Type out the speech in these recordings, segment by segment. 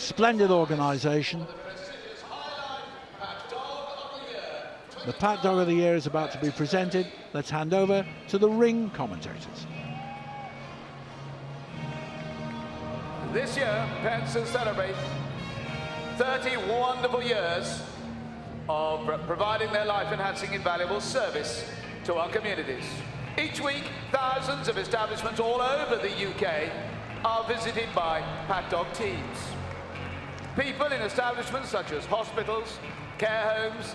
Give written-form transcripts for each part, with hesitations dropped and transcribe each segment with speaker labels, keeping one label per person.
Speaker 1: splendid organisation. The Pat Dog of the Year is about to be presented. Let's hand over to the ring commentators.
Speaker 2: This year, pets will celebrate 30 wonderful years of providing their life-enhancing invaluable service to our communities. Each week, thousands of establishments all over the UK are visited by Pat Dog teams. People in establishments such as hospitals, care homes,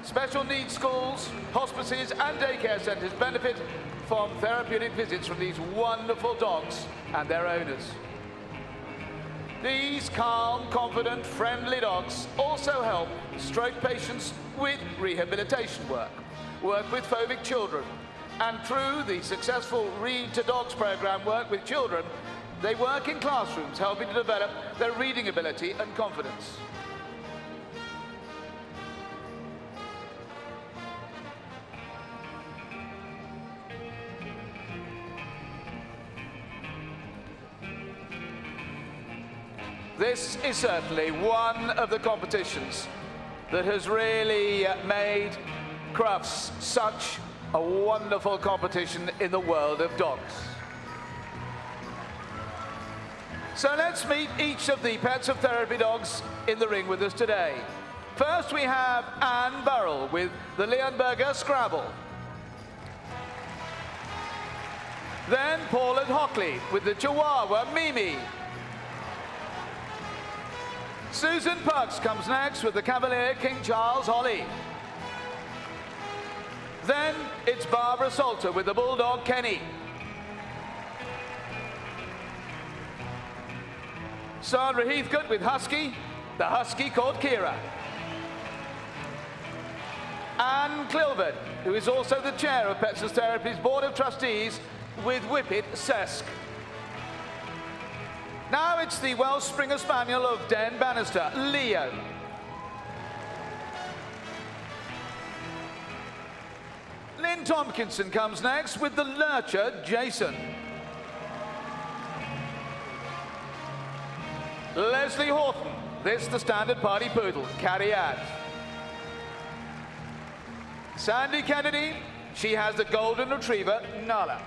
Speaker 2: special needs schools, hospices and daycare centres benefit from therapeutic visits from these wonderful dogs and their owners. These calm, confident, friendly dogs also help stroke patients with rehabilitation work with phobic children, and through the successful Read to Dogs programme work with children, they work in classrooms helping to develop their reading ability and confidence. This is certainly one of the competitions that has really made Crufts such a wonderful competition in the world of dogs. So let's meet each of the Pets of Therapy dogs in the ring with us today. First we have Anne Burrell with the Leonberger Scrabble. Then Paulette Hockley with the Chihuahua Mimi. Susan Pucks comes next with the Cavalier King Charles Holly. Then it's Barbara Salter with the Bulldog Kenny. Sandra Heathcote with Husky, the Husky called Kira. Anne Clilvert, who is also the chair of Pets Therapy's Board of Trustees, with Whippet Sesk. Now it's the Welsh Springer Spaniel of Den Bannister, Leo. Lynn Tompkinson comes next with the Lurcher, Jason. Leslie Horton, this the Standard Party Poodle, Carrie Ad. Sandy Kennedy, she has the Golden Retriever, Nala.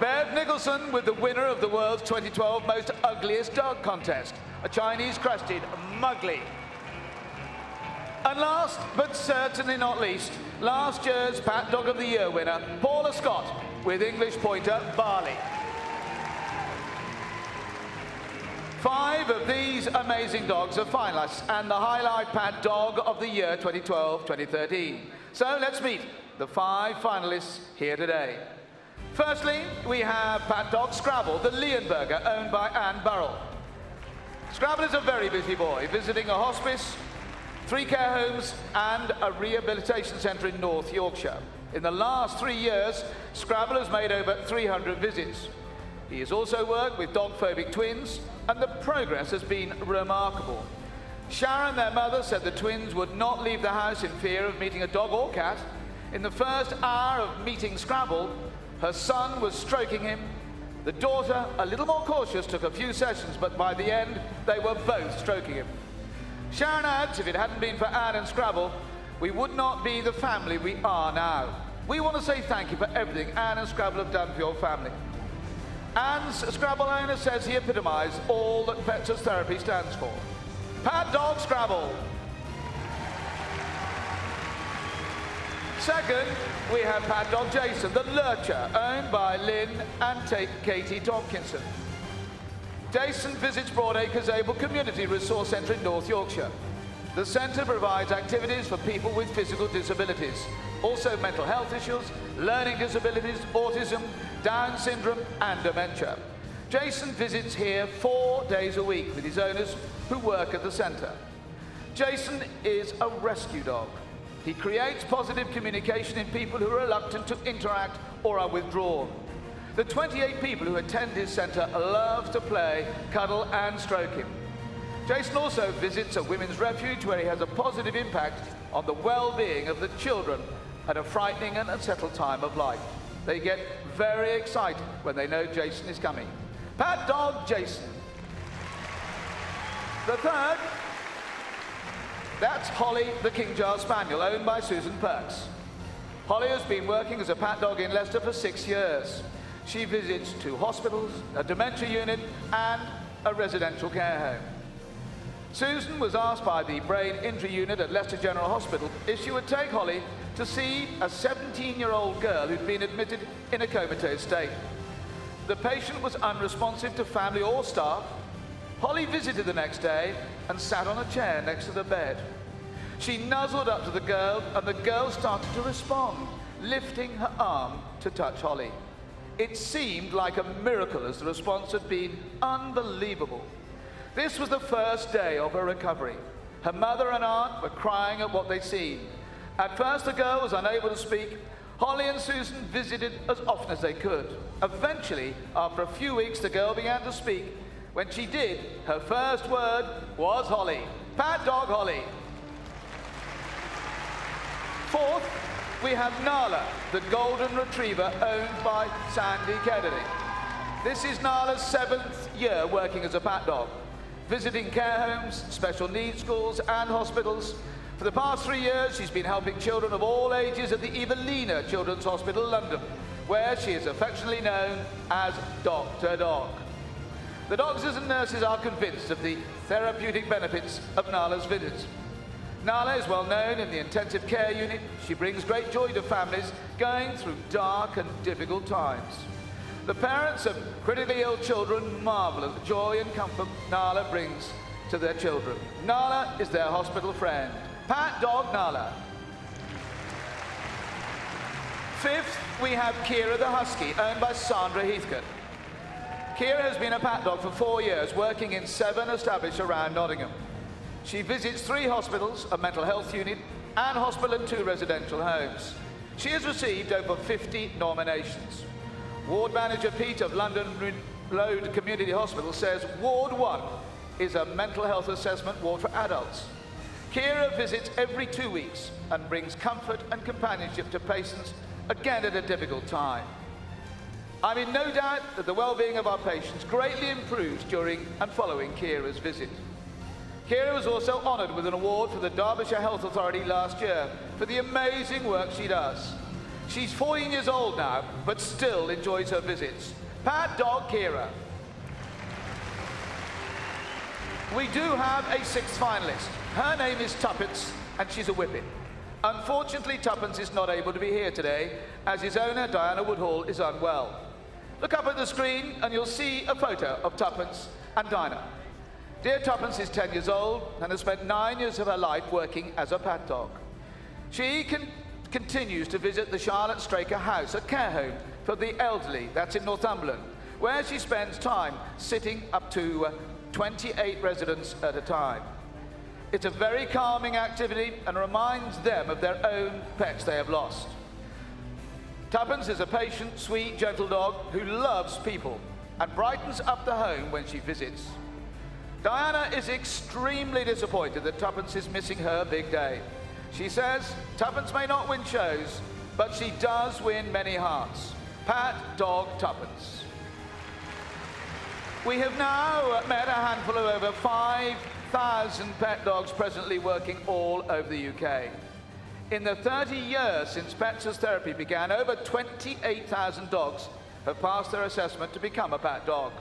Speaker 2: Bev Nicholson with the winner of the world's 2012 Most Ugliest Dog Contest, a Chinese crested Mugly. And last, but certainly not least, last year's Pat Dog of the Year winner, Paula Scott, with English Pointer Barley. 5 of these amazing dogs are finalists and the High Life Pat Dog of the Year 2012-2013. So let's meet the 5 finalists here today. Firstly, we have Pat Dog Scrabble, the Leonberger, owned by Anne Burrell. Scrabble is a very busy boy, visiting a hospice, 3 care homes and a rehabilitation centre in North Yorkshire. In the last 3 years, Scrabble has made over 300 visits. He has also worked with dog-phobic twins, and the progress has been remarkable. Sharon, their mother, said the twins would not leave the house in fear of meeting a dog or cat. In the first hour of meeting Scrabble, her son was stroking him. The daughter, a little more cautious, took a few sessions, but by the end, they were both stroking him. Sharon adds, if it hadn't been for Anne and Scrabble, we would not be the family we are now. We want to say thank you for everything Anne and Scrabble have done for your family. Anne's Scrabble owner says he epitomised all that Pets Therapy stands for. Pat Dog Scrabble. Second, we have Pat Dog Jason, the Lurcher, owned by Lynn and Katie Tompkinson. Jason visits Broadacres Able Community Resource Centre in North Yorkshire. The centre provides activities for people with physical disabilities, also mental health issues, learning disabilities, autism, Down syndrome and dementia. Jason visits here 4 days a week with his owners who work at the centre. Jason is a rescue dog. He creates positive communication in people who are reluctant to interact or are withdrawn. The 28 people who attend his centre love to play, cuddle and stroke him. Jason also visits a women's refuge where he has a positive impact on the well-being of the children at a frightening and unsettled time of life. They get very excited when they know Jason is coming. Pat Dog Jason. The third, that's Holly the King Charles Spaniel, owned by Susan Perks. Holly has been working as a pat dog in Leicester for 6 years. She visits 2 hospitals, a dementia unit, and a residential care home. Susan was asked by the brain injury unit at Leicester General Hospital if she would take Holly to see a 17-year-old girl who'd been admitted in a comatose state. The patient was unresponsive to family or staff. Holly visited the next day and sat on a chair next to the bed. She nuzzled up to the girl, and the girl started to respond, lifting her arm to touch Holly. It seemed like a miracle, as the response had been unbelievable. This was the first day of her recovery. Her mother and aunt were crying at what they'd seen. At first, the girl was unable to speak. Holly and Susan visited as often as they could. Eventually, after a few weeks, the girl began to speak. When she did, her first word was Holly. Pat dog Holly. Fourth, we have Nala, the golden retriever owned by Sandy Kennedy. This is Nala's 7th year working as a pat dog, visiting care homes, special needs schools, and hospitals. For the past 3 years, she's been helping children of all ages at the Evelina Children's Hospital, London, where she is affectionately known as Dr. Dog. The doctors and nurses are convinced of the therapeutic benefits of Nala's visits. Nala is well known in the intensive care unit. She brings great joy to families going through dark and difficult times. The parents of critically ill children marvel at the joy and comfort Nala brings to their children. Nala is their hospital friend. Pat dog Nala. Fifth, we have Kira the Husky, owned by Sandra Heathcote. Kira has been a pat dog for 4 years, working in 7 established around Nottingham. She visits 3 hospitals, a mental health unit, and hospital and 2 residential homes. She has received over 50 nominations. Ward manager Pete of London Road Community Hospital says Ward 1 is a mental health assessment ward for adults. Kira visits every 2 weeks and brings comfort and companionship to patients, again at a difficult time. I'm in no doubt that the well-being of our patients greatly improves during and following Kira's visit. Kira was also honoured with an award for the Derbyshire Health Authority last year for the amazing work she does. She's 14 years old now, but still enjoys her visits. Pat dog Kira. We do have a 6th finalist. Her name is Tuppence, and she's a whippet. Unfortunately, Tuppence is not able to be here today, as his owner, Diana Woodhall, is unwell. Look up at the screen, and you'll see a photo of Tuppence and Dinah. Dear Tuppence is 10 years old and has spent 9 years of her life working as a pat dog. She continues to visit the Charlotte Straker House, a care home for the elderly, that's in Northumberland, where she spends time sitting up to 28 residents at a time. It's a very calming activity and reminds them of their own pets they have lost. Tuppence is a patient, sweet, gentle dog who loves people and brightens up the home when she visits. Diana is extremely disappointed that Tuppence is missing her big day. She says Tuppence may not win shows, but she does win many hearts. Pat dog Tuppence. We have now met a handful of over 5,000 pet dogs presently working all over the UK. In the 30 years since Pets as Therapy began, over 28,000 dogs have passed their assessment to become a pat dog.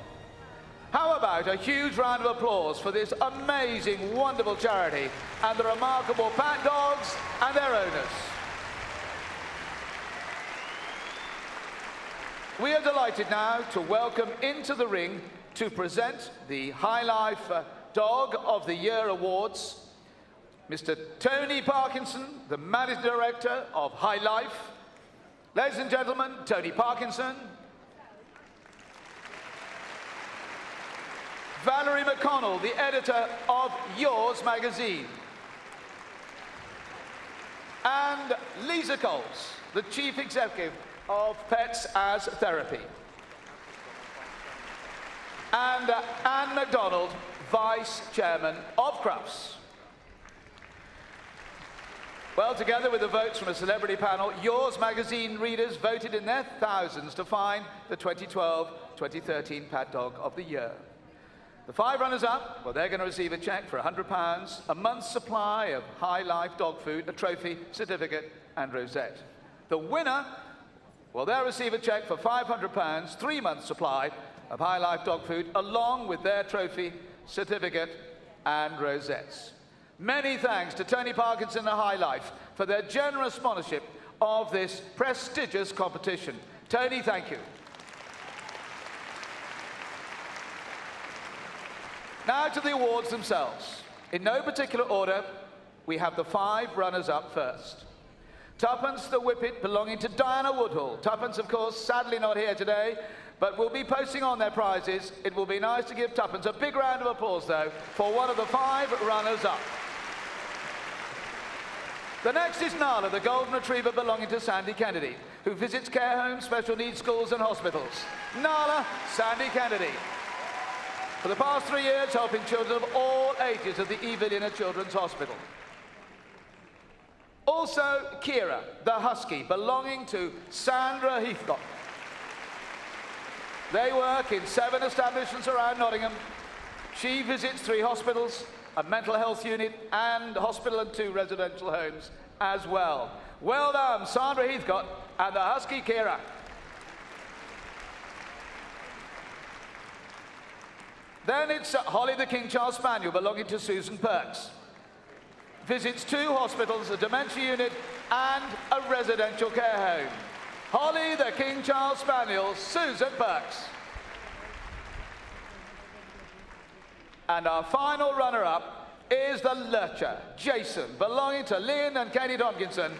Speaker 2: How about a huge round of applause for this amazing, wonderful charity and the remarkable pat dogs and their owners. We are delighted now to welcome into the ring to present the High Life Dog of the Year Awards, Mr. Tony Parkinson, the Managing Director of High Life. Ladies and gentlemen, Tony Parkinson. Valerie McConnell, the editor of Yours magazine. And Lisa Coles, the Chief Executive of Pets as Therapy. And Anne MacDonald, Vice Chairman of Crufts. Well, together with the votes from a celebrity panel, Yours magazine readers voted in their thousands to find the 2012-2013 Pat Dog of the Year. The 5 runners-up, well, they're going to receive a cheque for £100, a month's supply of High Life dog food, a trophy, certificate, and rosette. The winner, well, they'll receive a cheque for £500, 3 months' supply of High Life dog food, along with their trophy, certificate, and rosettes. Many thanks to Tony Parkinson and High Life for their generous sponsorship of this prestigious competition. Tony, thank you. Now to the awards themselves. In no particular order, we have the 5 runners-up first. Tuppence the Whippet belonging to Diana Woodhull. Tuppence, of course, sadly not here today, but will be posting on their prizes. It will be nice to give Tuppence a big round of applause, though, for one of the 5 runners-up. The next is Nala, the golden retriever belonging to Sandy Kennedy, who visits care homes, special needs schools and hospitals. Nala, Sandy Kennedy. For the past 3 years, helping children of all ages at the Evelina Children's Hospital. Also, Kira, the husky, belonging to Sandra Heathcote. They work in 7 establishments around Nottingham. She visits 3 hospitals, a mental health unit, and hospital and 2 residential homes as well. Well done, Sandra Heathcote and the husky Kira. Then it's Holly the King Charles Spaniel, belonging to Susan Perks. Visits 2 hospitals, a dementia unit, and a residential care home. Holly the King Charles Spaniel, Susan Perks. And our final runner-up is the Lurcher, Jason, belonging to Lynn and Katie Tomkinson.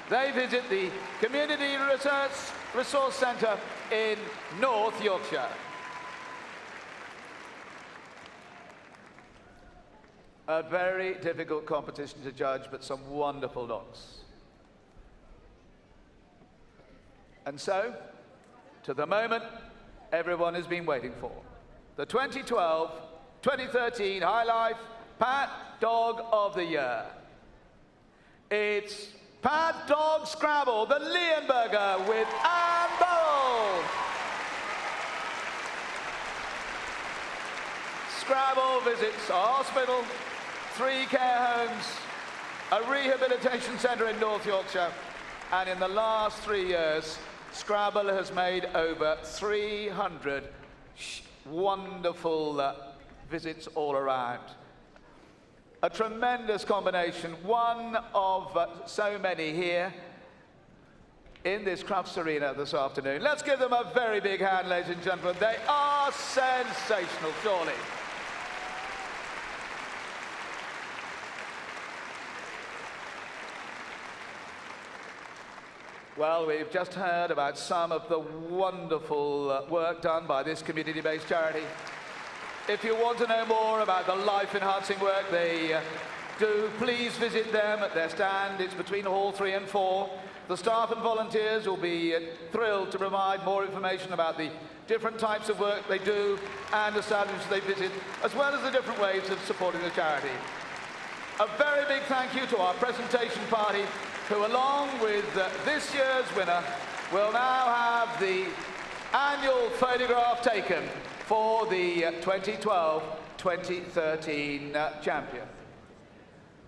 Speaker 2: They visit the Community Resource Centre in North Yorkshire. A very difficult competition to judge, but some wonderful dogs. And so, to the moment everyone has been waiting for. The 2012-2013 High Life Pat Dog of the Year. It's Pat Dog Scrabble, the Leonberger with Anne Burrell. Scrabble visits a hospital, 3 care homes, a rehabilitation centre in North Yorkshire, and in the last 3 years, Scrabble has made over 300 wonderful visits all around. A tremendous combination, one of so many here in this Crufts arena this afternoon. Let's give them a very big hand, ladies and gentlemen. They are sensational, surely. Well, we've just heard about some of the wonderful work done by this community-based charity. If you want to know more about the life-enhancing work they do, please visit them at their stand. It's between Hall 3 and 4. The staff and volunteers will be thrilled to provide more information about the different types of work they do and establishments they visit, as well as the different ways of supporting the charity. A very big thank you to our presentation party, who, along with this year's winner, will now have the annual photograph taken for the 2012-2013 champion.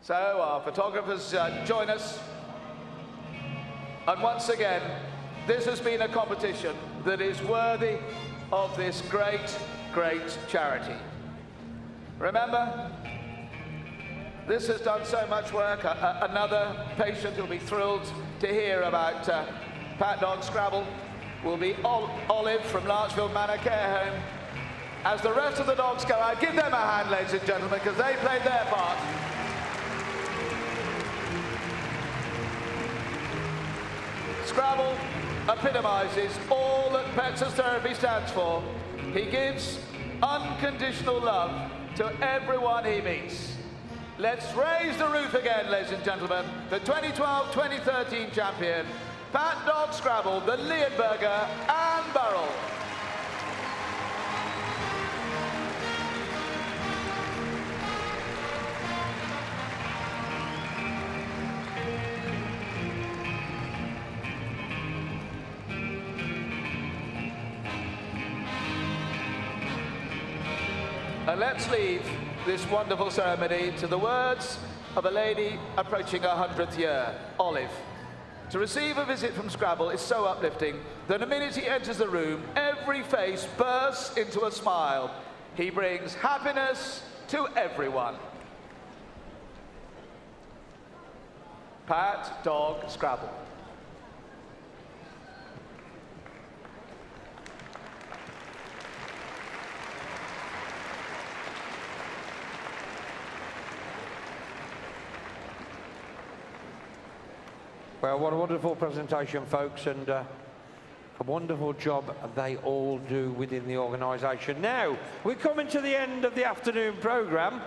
Speaker 2: So our photographers join us. And once again, this has been a competition that is worthy of this great, great charity. Remember, this has done so much work. Another patient who'll be thrilled to hear about Pat Dog Scrabble will be Olive from Larchfield Manor Care Home. As the rest of the dogs go out, give them a hand, ladies and gentlemen, because they played their part. Scrabble epitomises all that Pets as Therapy stands for. He gives unconditional love to everyone he meets. Let's raise the roof again, ladies and gentlemen. The 2012-2013 champion, Pat Dog Scrabble, the Leonberger, Anne Burrell. And let's leave this wonderful ceremony to the words of a lady approaching her 100th year, Olive. To receive a visit from Scrabble is so uplifting that the minute he enters the room, every face bursts into a smile. He brings happiness to everyone. Pat, dog, Scrabble.
Speaker 3: Well, what a wonderful presentation, folks, and a wonderful job they all do within the organisation. Now, we're coming to the end of the afternoon programme.